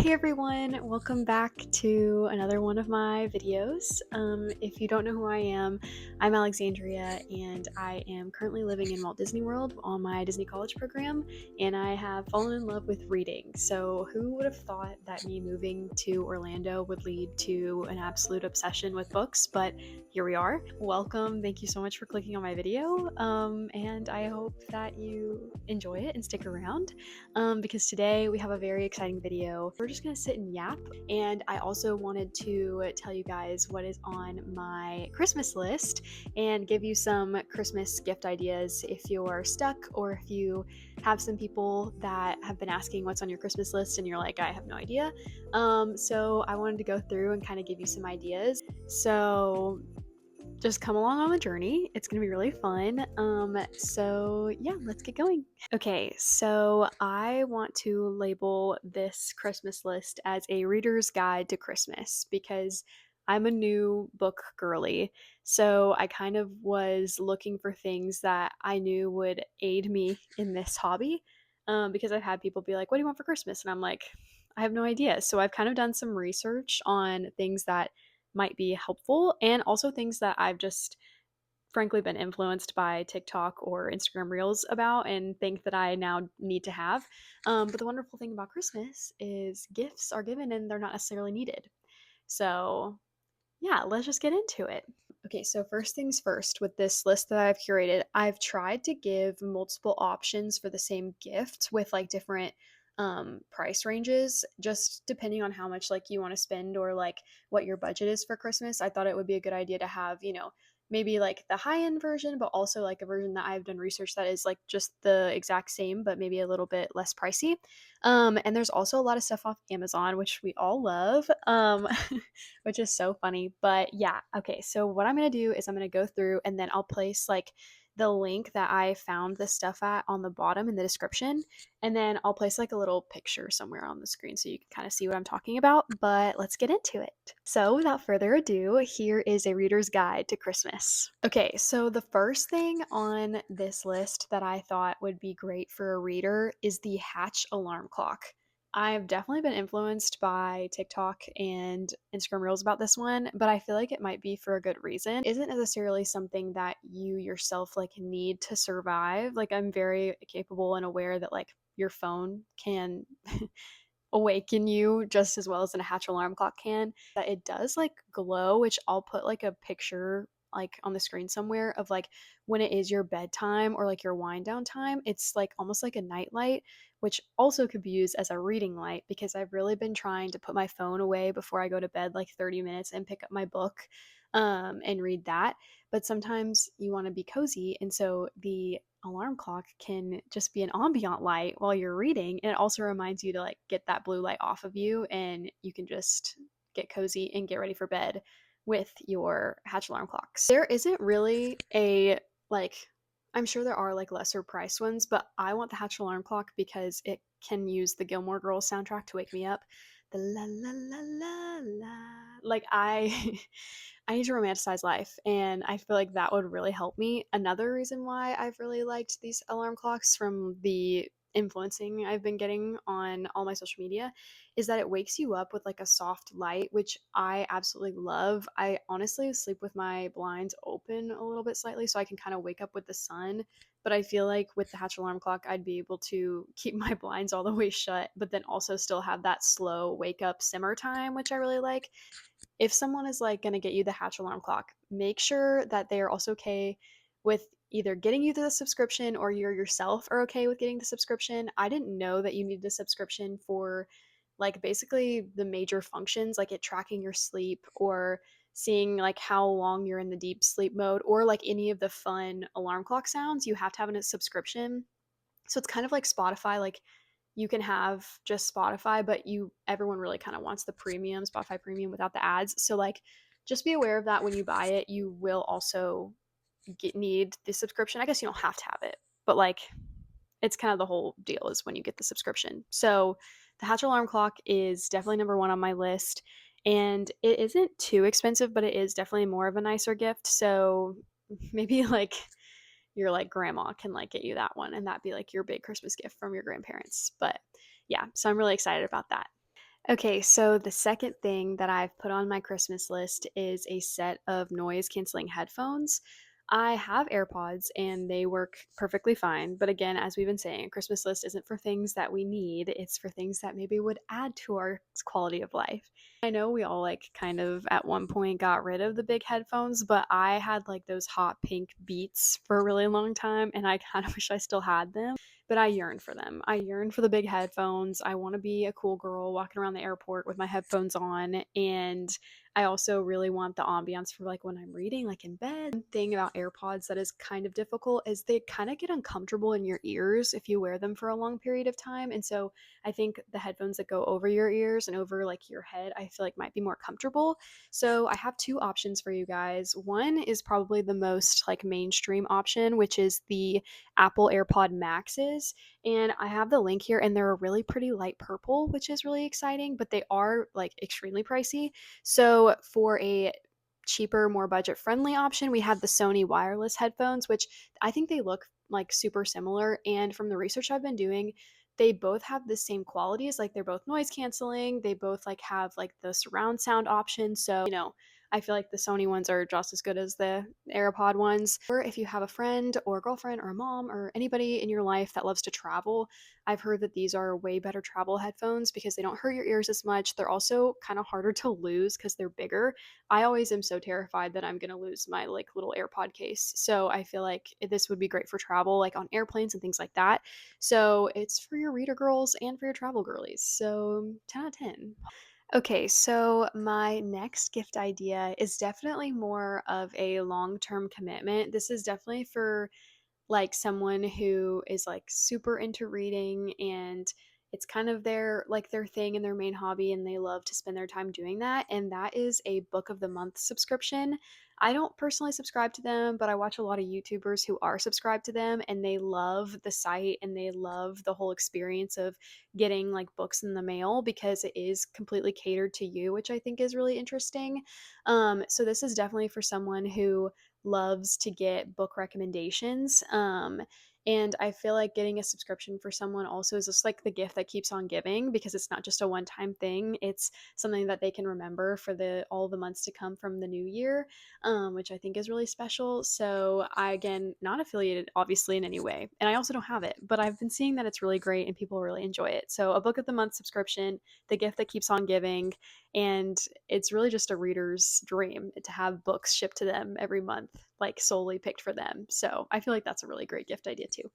Hey everyone, welcome back to another one of my videos. If you don't know who I am, I'm Alexandria and I am currently living in Walt Disney World on my Disney College program, and I have fallen in love with reading. So, who would have thought that me moving to Orlando would lead to an absolute obsession with books? But here we are. Welcome. Thank you so much for clicking on my video, and I hope that you enjoy it and stick around because today we have a very exciting video. We're just gonna sit and yap, and I also wanted to tell you guys what is on my Christmas list and give you some Christmas gift ideas if you're stuck or if you have some people that have been asking what's on your Christmas list and you're like, I have no idea. So I wanted to go through and kind of give you some ideas. So just come along on the journey. It's going to be really fun. So yeah, let's get going. Okay, so I want to label this Christmas list as a reader's guide to Christmas because I'm a new book girly. So I kind of was looking for things that I knew would aid me in this hobby. Because I've had people be like, what do you want for Christmas? And I'm like, I have no idea. So I've kind of done some research on things that might be helpful and also things that I've just frankly been influenced by TikTok or Instagram Reels about and think that I now need to have. But the wonderful thing about Christmas is gifts are given and they're not necessarily needed. So, yeah, let's just get into it. Okay, so first things first, with this list that I've curated, I've tried to give multiple options for the same gift with like different price ranges, just depending on how much like you want to spend or like what your budget is for Christmas. I thought it would be a good idea to have, maybe like the high end version, but also like a version that I've done research that is like just the exact same, but maybe a little bit less pricey. And there's also a lot of stuff off Amazon, which we all love. Which is so funny. But yeah, okay. So what I'm going to do is I'm going to go through and then I'll place like the link that I found this stuff at on the bottom in the description. And then I'll place like a little picture somewhere on the screen so you can kind of see what I'm talking about. But let's get into it. So without further ado, here is a reader's guide to Christmas. Okay, so the first thing on this list that I thought would be great for a reader is the Hatch alarm clock. I've definitely been influenced by TikTok and Instagram Reels about this one, but I feel like it might be for a good reason. It isn't necessarily something that you yourself like need to survive. Like I'm very capable and aware that like your phone can awaken you just as well as a Hatch alarm clock can. That it does like glow, which I'll put like a picture like on the screen somewhere of like when it is your bedtime or like your wind down time. It's like almost like a night light, which also could be used as a reading light because I've really been trying to put my phone away before I go to bed like 30 minutes and pick up my book and read that. But sometimes you want to be cozy, and so the alarm clock can just be an ambient light while you're reading, and it also reminds you to like get that blue light off of you and you can just get cozy and get ready for bed with your Hatch alarm clocks. There isn't really a like I'm sure there are like lesser priced ones, but I want the Hatch alarm clock because it can use the Gilmore Girls soundtrack to wake me up. The la la la la la. Like I I need to romanticize life, and I feel like that would really help me. Another reason why I've really liked these alarm clocks from the influencing I've been getting on all my social media is that it wakes you up with like a soft light, which I absolutely love. I honestly sleep with my blinds open a little bit slightly so I can kind of wake up with the sun. But I feel like with the Hatch alarm clock, I'd be able to keep my blinds all the way shut, but then also still have that slow wake up simmer time, which I really like. If someone is like going to get you the Hatch alarm clock, make sure that they are also okay with either getting you the subscription or you yourself are okay with getting the subscription. I didn't know that you needed a subscription for like basically the major functions like it tracking your sleep or seeing like how long you're in the deep sleep mode or like any of the fun alarm clock sounds. You have to have a subscription. So it's kind of like Spotify, like you can have just Spotify, but everyone really kind of wants the premium, Spotify premium without the ads. So like just be aware of that when you buy it. You will also need the subscription. I guess you don't have to have it, but like it's kind of the whole deal is when you get the subscription. So the Hatch alarm clock is definitely number one on my list. And it isn't too expensive, but it is definitely more of a nicer gift. So maybe like your like grandma can like get you that one and that be like your big Christmas gift from your grandparents. But yeah, so I'm really excited about that. Okay, so the second thing that I've put on my Christmas list is a set of noise canceling headphones. I have AirPods and they work perfectly fine. But again, as we've been saying, a Christmas list isn't for things that we need, it's for things that maybe would add to our quality of life. I know we all like kind of at one point got rid of the big headphones, but I had like those hot pink Beats for a really long time and I kind of wish I still had them, but I yearn for them. I yearn for the big headphones. I want to be a cool girl walking around the airport with my headphones on. And I also really want the ambiance for like when I'm reading, like in bed. One thing about AirPods that is kind of difficult is they kind of get uncomfortable in your ears if you wear them for a long period of time. And so I think the headphones that go over your ears and over like your head, I feel like might be more comfortable. So I have two options for you guys. One is probably the most like mainstream option, which is the Apple AirPod Maxes. And I have the link here, and they're a really pretty light purple, which is really exciting, but they are like extremely pricey. So for a cheaper, more budget friendly option, we have the Sony wireless headphones, which I think they look like super similar. And from the research I've been doing, they both have the same qualities. Like they're both noise canceling. They both like have like the surround sound option. So, I feel like the Sony ones are just as good as the AirPod ones. Or if you have a friend or a girlfriend or a mom or anybody in your life that loves to travel, I've heard that these are way better travel headphones because they don't hurt your ears as much. They're also kind of harder to lose because they're bigger. I always am so terrified that I'm going to lose my like little AirPod case. So I feel like this would be great for travel, like on airplanes and things like that. So it's for your reader girls and for your travel girlies. So 10 out of 10. Okay, so my next gift idea is definitely more of a long term commitment. This is definitely for like someone who is like super into reading and it's kind of their thing and their main hobby and they love to spend their time doing that, and that is a book of the month subscription. I don't personally subscribe to them, but I watch a lot of YouTubers who are subscribed to them and they love the site and they love the whole experience of getting like books in the mail because it is completely catered to you, which I think is really interesting. So this is definitely for someone who loves to get book recommendations. And I feel like getting a subscription for someone also is just like the gift that keeps on giving because it's not just a one-time thing. It's something that they can remember for the all the months to come from the new year, which I think is really special. So I again not affiliated obviously in any way, and I also don't have it, but I've been seeing that it's really great and people really enjoy it. So a book of the month subscription, the gift that keeps on giving, and it's really just a reader's dream to have books shipped to them every month, like solely picked for them. So I feel like that's a really great gift idea too.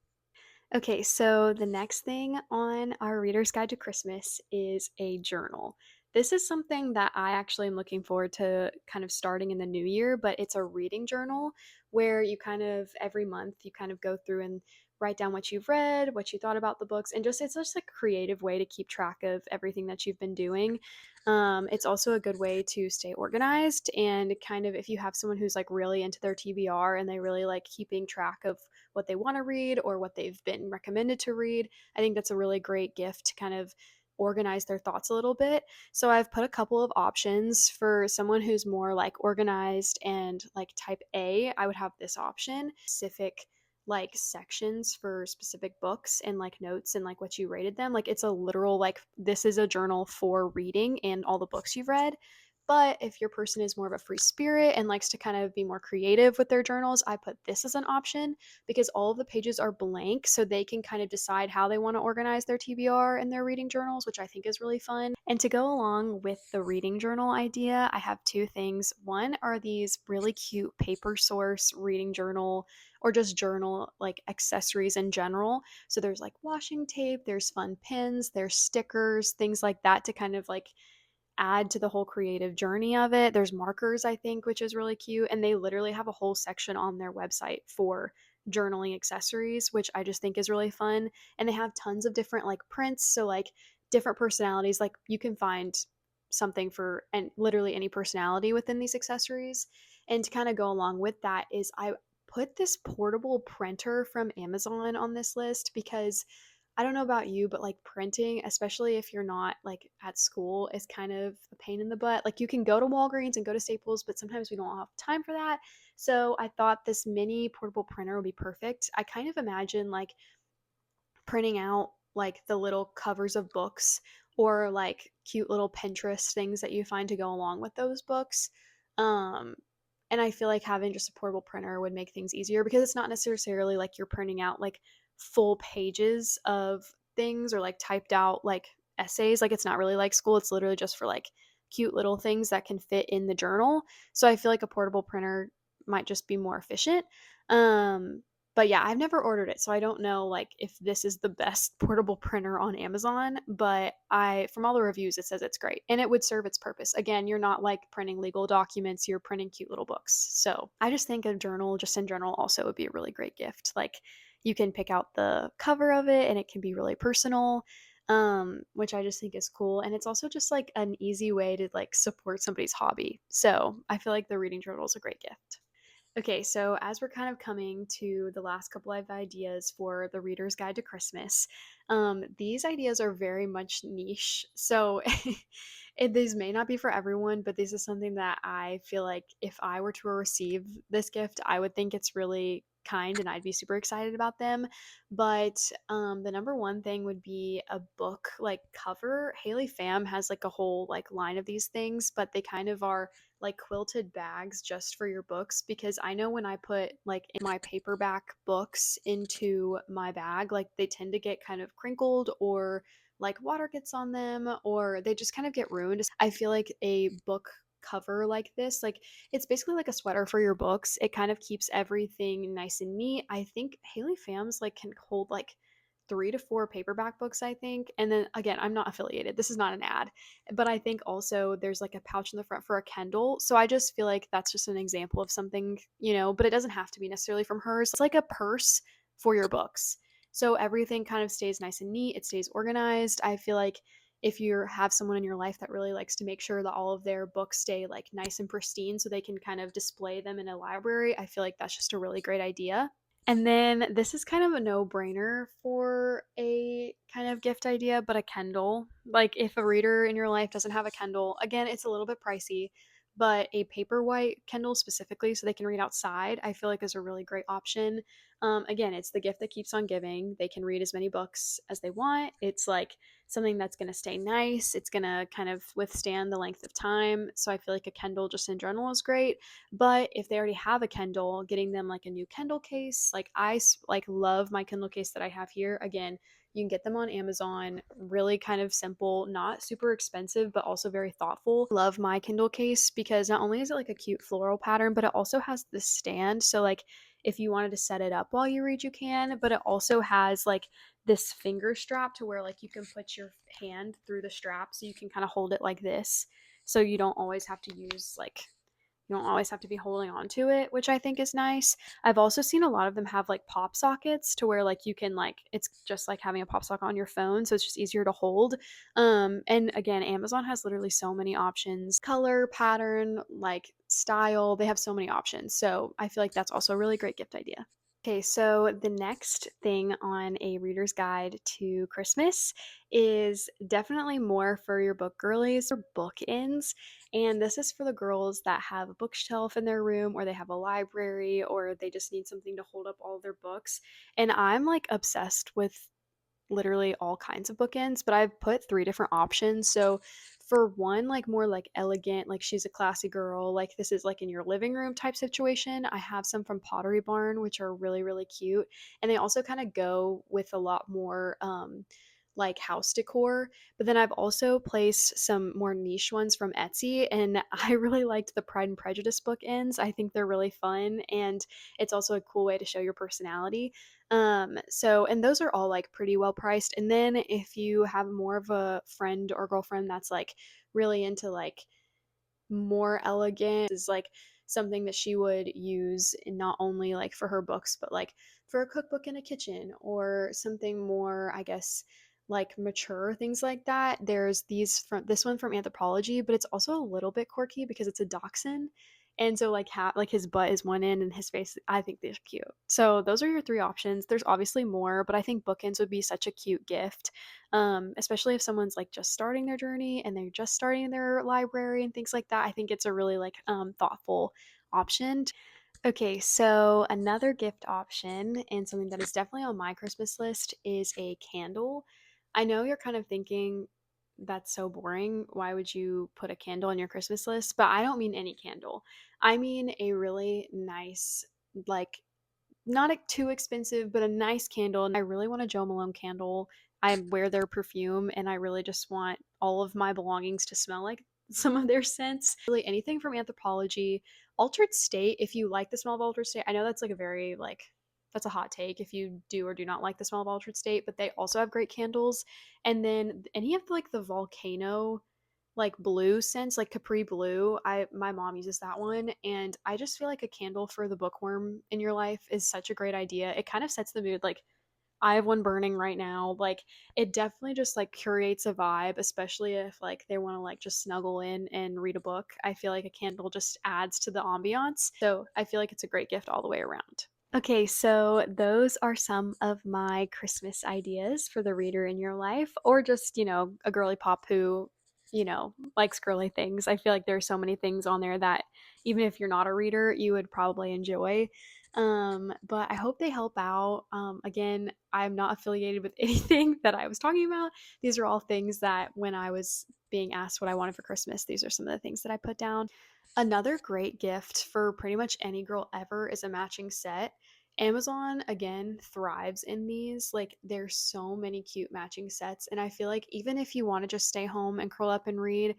Okay, so the next thing on our Reader's Guide to Christmas is a journal. This is something that I actually am looking forward to kind of starting in the new year, but it's a reading journal where you kind of every month you kind of go through and write down what you've read, what you thought about the books, and just it's just a creative way to keep track of everything that you've been doing. It's also a good way to stay organized and kind of if you have someone who's like really into their TBR and they really like keeping track of what they want to read or what they've been recommended to read. I think that's a really great gift to kind of organize their thoughts a little bit. So I've put a couple of options for someone who's more like organized and like type A. I would have this option, specific like sections for specific books and like notes and like what you rated them. Like it's a literal like this is a journal for reading and all the books you've read. But if your person is more of a free spirit and likes to kind of be more creative with their journals, I put this as an option because all of the pages are blank so they can kind of decide how they want to organize their TBR and their reading journals, which I think is really fun. And to go along with the reading journal idea, I have two things. One are these really cute paper source reading journal or just journal like accessories in general. So there's like washing tape, there's fun pins, there's stickers, things like that to kind of like add to the whole creative journey of it. There's markers, I think, which is really cute. And they literally have a whole section on their website for journaling accessories, which I just think is really fun. And they have tons of different like prints. So, like, different personalities, like, you can find something for and literally any personality within these accessories. And to kind of go along with that is I put this portable printer from Amazon on this list because I don't know about you, but like printing, especially if you're not like at school, is kind of a pain in the butt. Like you can go to Walgreens and go to Staples, but sometimes we don't have time for that. So I thought this mini portable printer would be perfect. I kind of imagine like printing out like the little covers of books or like cute little Pinterest things that you find to go along with those books. Um, and I feel like having just a portable printer would make things easier because it's not necessarily like you're printing out like full pages of things or like typed out like essays. Like it's not really like school, it's literally just for like cute little things that can fit in the journal. So I feel like a portable printer might just be more efficient. Um, but yeah, I've never ordered it, so I don't know like if this is the best portable printer on Amazon, but I from all the reviews it says it's great and it would serve its purpose. Again, you're not like printing legal documents, you're printing cute little books. So, I just think a journal just in general also would be a really great gift. Like you can pick out the cover of it and it can be really personal. Which I just think is cool. And it's also just like an easy way to like support somebody's hobby. So I feel like the reading journal is a great gift. Okay, so as we're kind of coming to the last couple of ideas for the Reader's Guide to Christmas, these ideas are very much niche. So these may not be for everyone, but this is something that I feel like if I were to receive this gift, I would think it's really kind and I'd be super excited about them. But the number one thing would be a book like cover. Haley Pham has like a whole like line of these things, but they kind of are like quilted bags just for your books because I know when I put like in my paperback books into my bag, like they tend to get kind of crinkled or like water gets on them or they just kind of get ruined. I feel like a book cover like this, like it's basically like a sweater for your books. It kind of keeps everything nice and neat. I think Haley Phams like can hold like 3 to 4 paperback books, I think. And then again, I'm not affiliated. This is not an ad, but I think also there's like a pouch in the front for a Kindle. So I just feel like that's just an example of something, but it doesn't have to be necessarily from hers. It's like a purse for your books. So everything kind of stays nice and neat, it stays organized. I feel like if you have someone in your life that really likes to make sure that all of their books stay like nice and pristine so they can kind of display them in a library, I feel like that's just a really great idea. And then this is kind of a no-brainer for a kind of gift idea, but a Kindle. Like if a reader in your life doesn't have a Kindle, again, it's a little bit pricey, but a Paperwhite Kindle specifically so they can read outside, I feel like is a really great option. Again, it's the gift that keeps on giving. They can read as many books as they want. It's like something that's going to stay nice. It's going to kind of withstand the length of time. So I feel like a Kindle just in general is great. But if they already have a Kindle, getting them like a new Kindle case, like like love my Kindle case that I have here. Again, you can get them on Amazon, really kind of simple, not super expensive, but also very thoughtful. Love my Kindle case because not only is it like a cute floral pattern, but it also has this stand. So like if you wanted to set it up while you read, you can, but it also has like this finger strap to where like you can put your hand through the strap so you can kind of hold it like this. So you don't always have to use like you don't always have to be holding on to it, which I think is nice. I've also seen a lot of them have like pop sockets to where like you can like it's just like having a pop socket on your phone, so it's just easier to hold. And again, Amazon has literally so many options, color, pattern, like style. They have so many options. So I feel like that's also a really great gift idea. Okay, so the next thing on a reader's guide to Christmas is definitely more for your book girlies or bookends. And this is for the girls that have a bookshelf in their room or they have a library or they just need something to hold up all their books. And I'm like obsessed with literally all kinds of bookends, but I've put 3 different options. So for one, like more like elegant, like she's a classy girl, like this is like in your living room type situation. I have some from Pottery Barn, which are really, really cute. And they also kind of go with a lot more like house decor. But then I've also placed some more niche ones from Etsy, and I really liked the Pride and Prejudice bookends. I think they're really fun, and it's also a cool way to show your personality. And those are all like pretty well priced. And then if you have more of a friend or girlfriend that's like really into like more elegant is like something that she would use not only like for her books but like for a cookbook in a kitchen or something more, I guess, like mature things like that. There's these from this one from Anthropology, but it's also a little bit quirky because it's a dachshund. And so like his butt is one end and his face, I think they're cute. So those are your 3 options. There's obviously more, but I think bookends would be such a cute gift, especially if someone's like just starting their journey and they're just starting their library and things like that. I think it's a really like thoughtful option. Okay, so another gift option and something that is definitely on my Christmas list is a candle. I know you're kind of thinking that's so boring. Why would you put a candle on your Christmas list? But I don't mean any candle. I mean a really nice, like, not too expensive, but a nice candle. And I really want a Joe Malone candle. I wear their perfume and I really just want all of my belongings to smell like some of their scents. Really anything from Anthropologie. Altered State, if you like the smell of Altered State, I know that's like a very like that's a hot take if you do or do not like the smell of Altered State, but they also have great candles. And then any of like the volcano like blue scents, like Capri Blue. My mom uses that one, and I just feel like a candle for the bookworm in your life is such a great idea. It kind of sets the mood. Like I have one burning right now. Like it definitely just like curates a vibe, especially if like they want to like just snuggle in and read a book. I feel like a candle just adds to the ambiance. So I feel like it's a great gift all the way around. Okay, so those are some of my Christmas ideas for the reader in your life, or just, a girly pop who, likes girly things. I feel like there are so many things on there that even if you're not a reader, you would probably enjoy. But I hope they help out. Again, I'm not affiliated with anything that I was talking about. These are all things that when I was being asked what I wanted for Christmas, these are some of the things that I put down. Another great gift for pretty much any girl ever is a matching set. Amazon again thrives in these. Like there's so many cute matching sets and I feel like even if you want to just stay home and curl up and read,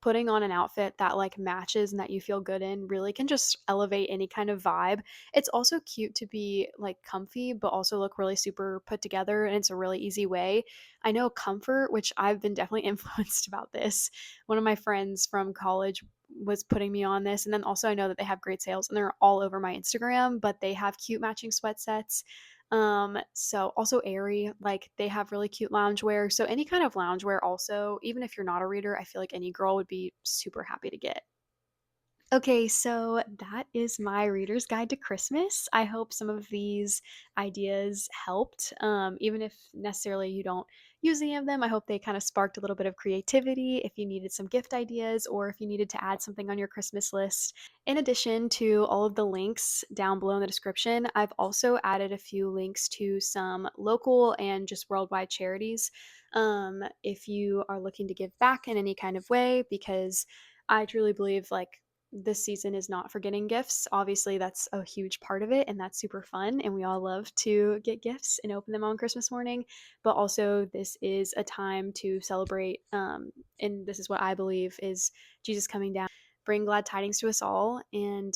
putting on an outfit that like matches and that you feel good in really can just elevate any kind of vibe. It's also cute to be like comfy but also look really super put together and it's a really easy way. I know Comfort, which I've been definitely influenced about this. One of my friends from college was putting me on this. And then also I know that they have great sales and they're all over my Instagram, but they have cute matching sweat sets. So also Aerie, like they have really cute loungewear. So any kind of loungewear also, even if you're not a reader, I feel like any girl would be super happy to get. Okay, so that is my reader's guide to Christmas. I hope some of these ideas helped. Even if necessarily you don't use any of them, I hope they kind of sparked a little bit of creativity if you needed some gift ideas or if you needed to add something on your Christmas list. In addition to all of the links down below in the description, I've also added a few links to some local and just worldwide charities. If you are looking to give back in any kind of way, because I truly believe like this season is not for getting gifts. Obviously, that's a huge part of it, and that's super fun. And we all love to get gifts and open them on Christmas morning. But also, this is a time to celebrate. And this is what I believe is Jesus coming down, bring glad tidings to us all. And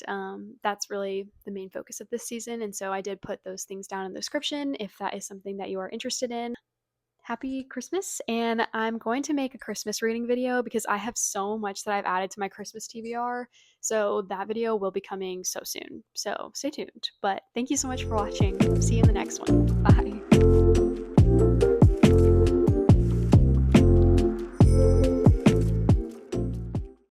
that's really the main focus of this season. And so I did put those things down in the description if that is something that you are interested in. Happy Christmas, and I'm going to make a Christmas reading video because I have so much that I've added to my Christmas TBR. So that video will be coming so soon. So stay tuned. But thank you so much for watching. See you in the next one. Bye.